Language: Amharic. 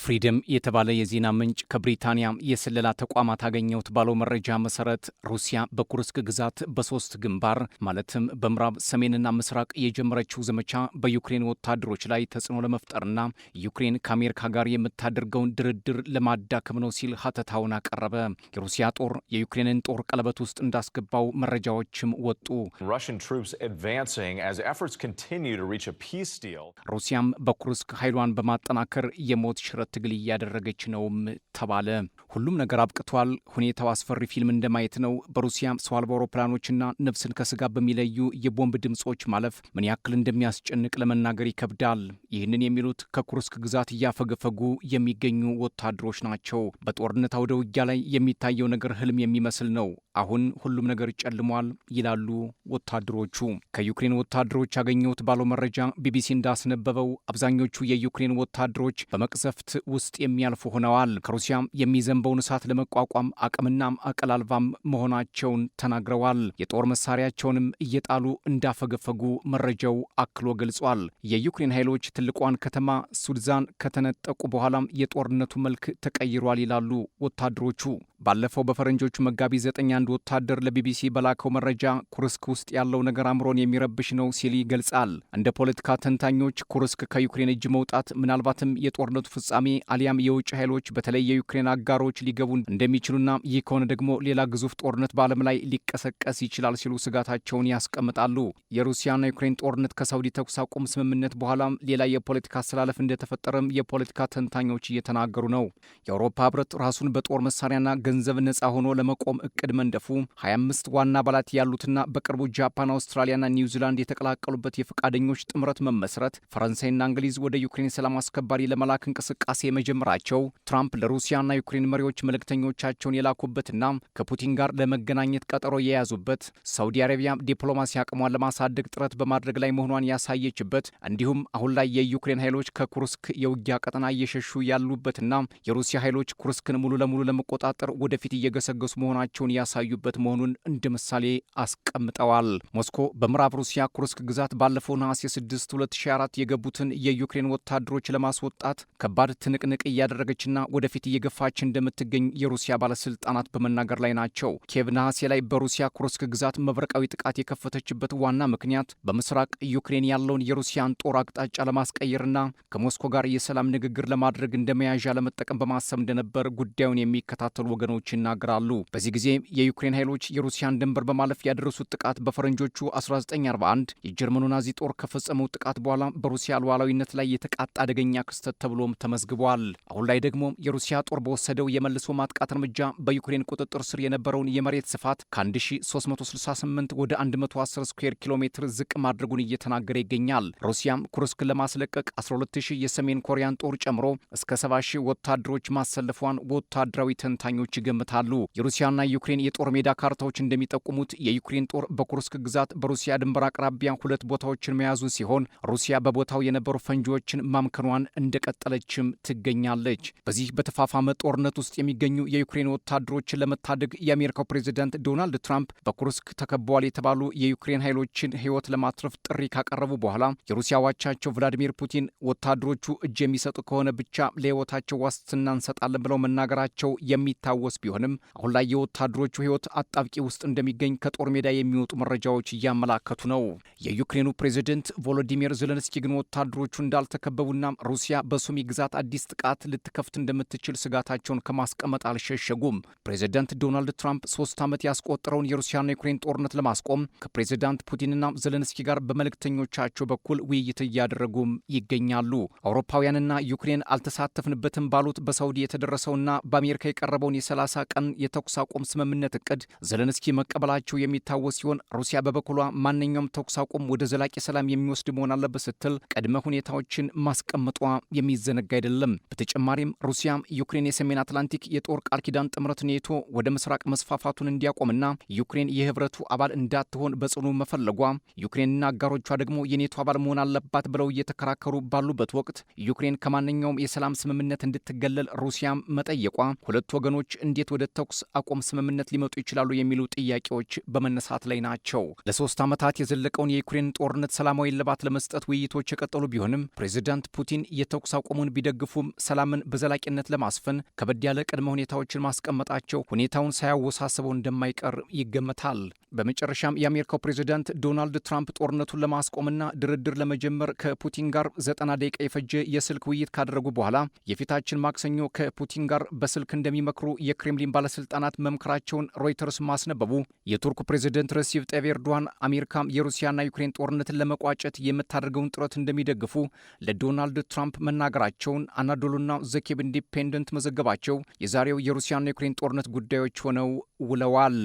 ፍሪደም የተባለ የዜና ምንጭ ከብሪታንያ የስለላ ተቋማት አገኘሁት ባለው መረጃ መሰረት ሩሲያ በኩርስክ ግዛት በሶስት ግንባር ማለትም በምዕራብ ሰሜንና ምስራቅ የጀመረችው ዘመቻ በዩክሬን ወታደሮች ላይ ተጽዕኖ ለመፍጠርና ዩክሬን ከአሜሪካ ጋር የምታደርገውን ድርድር ለማዳከም ነው ሲል ሀተታውን አቀረበ። የሩሲያ ጦር የዩክሬንን ጦር ቀለበት ውስጥ እንዳስገባው መረጃዎችም ወጡ። ሩሲያም በኩርስክ ኃይሏን በማጠናከር የሞት ሽረት ትግል እያደረገች ነውም ተባለ። ሁሉም ነገር አብቅቷል። ሁኔታው አስፈሪ ፊልም እንደማየት ነው። በሩሲያ ሰው አልባ አውሮፕላኖችና ነፍስን ከስጋ በሚለዩ የቦምብ ድምጾች ማለፍ ምን ያክል እንደሚያስጨንቅ ለመናገር ይከብዳል። ይህንን የሚሉት ከኩርስክ ግዛት እያፈገፈጉ የሚገኙ ወታደሮች ናቸው። በጦርነት አውደ ውጊያ ላይ የሚታየው ነገር ህልም የሚመስል ነው። አሁን ሁሉም ነገር ጨልሟል ይላሉ ወታደሮቹ። ከዩክሬን ወታደሮች ያገኘሁት ባለው መረጃ ቢቢሲ እንዳስነበበው አብዛኞቹ የዩክሬን ወታደሮች በመቅዘፍት ውስጥ የሚያልፉ ሆነዋል። ከሩሲያ የሚዘንበውን እሳት ለመቋቋም አቅምና አቅል አልባም መሆናቸውን ተናግረዋል። የጦር መሳሪያቸውንም እየጣሉ እንዳፈገፈጉ መረጃው አክሎ ገልጿል። የዩክሬን ኃይሎች ትልቋን ከተማ ሱድዛን ከተነጠቁ በኋላም የጦርነቱ መልክ ተቀይሯል ይላሉ ወታደሮቹ። ባለፈው በፈረንጆቹ መጋቢት 9 አንድ ወታደር ለቢቢሲ በላከው መረጃ ኩርስክ ውስጥ ያለው ነገር አእምሮን የሚረብሽ ነው ሲል ይገልጻል። እንደ ፖለቲካ ተንታኞች ኩርስክ ከዩክሬን እጅ መውጣት ምናልባትም የጦርነቱ ፍጻሜ አሊያም የውጭ ኃይሎች በተለይ የዩክሬን አጋሮች ሊገቡ እንደሚችሉና ይህ ከሆነ ደግሞ ሌላ ግዙፍ ጦርነት በዓለም ላይ ሊቀሰቀስ ይችላል ሲሉ ስጋታቸውን ያስቀምጣሉ። የሩሲያና ዩክሬን ጦርነት ከሳውዲ ተኩስ አቁም ስምምነት በኋላም ሌላ የፖለቲካ አስተላለፍ እንደተፈጠረም የፖለቲካ ተንታኞች እየተናገሩ ነው። የአውሮፓ ህብረት ራሱን በጦር መሳሪያና ገንዘብ ነፃ ሆኖ ለመቆም እቅድ መንደፉ 25 ዋና አባላት ያሉትና በቅርቡ ጃፓን፣ አውስትራሊያና ኒውዚላንድ የተቀላቀሉበት የፈቃደኞች ጥምረት መመስረት፣ ፈረንሳይና እንግሊዝ ወደ ዩክሬን ሰላም አስከባሪ ለመላክ እንቅስቃሴ መጀመራቸው፣ ትራምፕ ለሩሲያና ዩክሬን መሪዎች መልእክተኞቻቸውን የላኩበትና ከፑቲን ጋር ለመገናኘት ቀጠሮ የያዙበት፣ ሳውዲ አረቢያ ዲፕሎማሲ አቅሟን ለማሳደግ ጥረት በማድረግ ላይ መሆኗን ያሳየችበት፣ እንዲሁም አሁን ላይ የዩክሬን ኃይሎች ከኩርስክ የውጊያ ቀጠና እየሸሹ ያሉበትና የሩሲያ ኃይሎች ኩርስክን ሙሉ ለሙሉ ለመቆጣጠር ወደፊት እየገሰገሱ መሆናቸውን ያሳዩበት መሆኑን እንደ ምሳሌ አስቀምጠዋል። ሞስኮ በምዕራብ ሩሲያ ኩርስክ ግዛት ባለፈው ነሐሴ 6 2004 የገቡትን የዩክሬን ወታደሮች ለማስወጣት ከባድ ትንቅንቅ እያደረገችና ወደፊት እየገፋች እንደምትገኝ የሩሲያ ባለስልጣናት በመናገር ላይ ናቸው። ኪየቭ ነሐሴ ላይ በሩሲያ ኩርስክ ግዛት መብረቃዊ ጥቃት የከፈተችበት ዋና ምክንያት በምስራቅ ዩክሬን ያለውን የሩሲያን ጦር አቅጣጫ ለማስቀየርና ከሞስኮ ጋር የሰላም ንግግር ለማድረግ እንደ መያዣ ለመጠቀም በማሰብ እንደነበር ጉዳዩን የሚከታተሉ ወገኖች ይናገራሉ። በዚህ ጊዜ የዩክሬን ኃይሎች የሩሲያን ድንበር በማለፍ ያደረሱት ጥቃት በፈረንጆቹ 1941 የጀርመኑ ናዚ ጦር ከፈጸመው ጥቃት በኋላ በሩሲያ ሉዓላዊነት ላይ የተቃጣ አደገኛ ክስተት ተብሎም ተመዝግቧል። አሁን ላይ ደግሞ የሩሲያ ጦር በወሰደው የመልሶ ማጥቃት እርምጃ በዩክሬን ቁጥጥር ስር የነበረውን የመሬት ስፋት ከ1368 ወደ 110 ስኩዌር ኪሎ ሜትር ዝቅ ማድረጉን እየተናገረ ይገኛል። ሩሲያም ኩርስክን ለማስለቀቅ 12000 የሰሜን ኮሪያን ጦር ጨምሮ እስከ 70000 ወታደሮች ማሰለፏን ወታደራዊ ተንታኞች ይገምታሉ። የሩሲያና ዩክሬን የጦር ሜዳ ካርታዎች እንደሚጠቁሙት የዩክሬን ጦር በኩርስክ ግዛት በሩሲያ ድንበር አቅራቢያ 2 ቦታዎችን መያዙ ሲሆን ሩሲያ በቦታው የነበሩ ፈንጂዎችን ማምከኗን እንደቀጠለችም ትገኛለች። በዚህ በተፋፋመ ጦርነት ውስጥ የሚገኙ የዩክሬን ወታደሮችን ለመታደግ የአሜሪካው ፕሬዚዳንት ዶናልድ ትራምፕ በኩርስክ ተከበዋል የተባሉ የዩክሬን ኃይሎችን ሕይወት ለማትረፍ ጥሪ ካቀረቡ በኋላ የሩሲያ አቻቸው ቭላዲሚር ፑቲን ወታደሮቹ እጅ የሚሰጡ ከሆነ ብቻ ለሕይወታቸው ዋስትና እንሰጣለን ብለው መናገራቸው የሚታወስ ቢሆንም አሁን ላይ የወታደሮቹ ሕይወት አጣብቂ ውስጥ እንደሚገኝ ከጦር ሜዳ የሚወጡ መረጃዎች እያመላከቱ ነው። የዩክሬኑ ፕሬዝደንት ቮሎዲሚር ዜሌንስኪ ግን ወታደሮቹ እንዳልተከበቡና ሩሲያ በሱሚ ግዛት አዲስ ጥቃት ልትከፍት እንደምትችል ስጋታቸውን ከማስቀመጥ አልሸሸጉም። ፕሬዝደንት ዶናልድ ትራምፕ 3 ዓመት ያስቆጠረውን የሩሲያና ዩክሬን ጦርነት ለማስቆም ከፕሬዝዳንት ፑቲንና ዜሌንስኪ ጋር በመልእክተኞቻቸው በኩል ውይይት እያደረጉም ይገኛሉ። አውሮፓውያንና ዩክሬን አልተሳተፍንበትም ባሉት በሳውዲ የተደረሰውና በአሜሪካ የቀረበውን የ30 ቀን የተኩስ አቁም ስምምነት እቅድ ዜሌንስኪ መቀበላቸው የሚታወስ ሲሆን ሩሲያ በበኩሏ ማንኛውም ተኩስ አቁም ወደ ዘላቂ ሰላም የሚወስድ መሆን አለበት ስትል ቅድመ ሁኔታዎችን ማስቀመጧ የሚዘነጋ አይደለም። በተጨማሪም ሩሲያ ዩክሬን የሰሜን አትላንቲክ የጦር ቃል ኪዳን ጥምረት ኔቶ ወደ ምስራቅ መስፋፋቱን እንዲያቆምና ዩክሬን የህብረቱ አባል እንዳትሆን በጽኑ መፈለጓ፣ ዩክሬንና አጋሮቿ ደግሞ የኔቶ አባል መሆን አለባት ብለው እየተከራከሩ ባሉበት ወቅት ዩክሬን ከማንኛውም የሰላም ስምምነት እንድትገለል ሩሲያ መጠየቋ ሁለቱ ወገኖች እንዴት ወደ ተኩስ አቁም ስምምነት ሊመጡ ይችላሉ የሚሉ ጥያቄዎች በመነሳት ላይ ናቸው። ለ3 ዓመታት የዘለቀውን የዩክሬን ጦርነት ሰላማዊ እልባት ለመስጠት ውይይቶች የቀጠሉ ቢሆንም ፕሬዚዳንት ፑቲን የተኩስ አቁሙን ቢደግፉም ሰላምን በዘላቂነት ለማስፈን ከበድ ያለ ቅድመ ሁኔታዎችን ማስቀመጣቸው ሁኔታውን ሳያወሳስበው እንደማይቀር ይገመታል። በመጨረሻም የአሜሪካው ፕሬዚዳንት ዶናልድ ትራምፕ ጦርነቱን ለማስቆምና ድርድር ለመጀመር ከፑቲን ጋር 90 ደቂቃ የፈጀ የስልክ ውይይት ካደረጉ በኋላ የፊታችን ማክሰኞ ከፑቲን ጋር በስልክ እንደሚመክሩ የክሬምሊን ባለስልጣናት መምከራቸውን ሮይተርስ ማስነበቡ የቱርኩ ፕሬዚደንት ረሲፕ ጣይብ ኤርዶዋን አሜሪካም የሩሲያና ዩክሬን ጦርነትን ለመቋጨት የምታደርገውን ጥረት እንደሚደግፉ ለዶናልድ ትራምፕ መናገራቸውን አናዶሉና ዘኬብ ኢንዲፔንደንት መዘገባቸው የዛሬው የሩሲያና ዩክሬን ጦርነት ጉዳዮች ሆነው ውለዋል።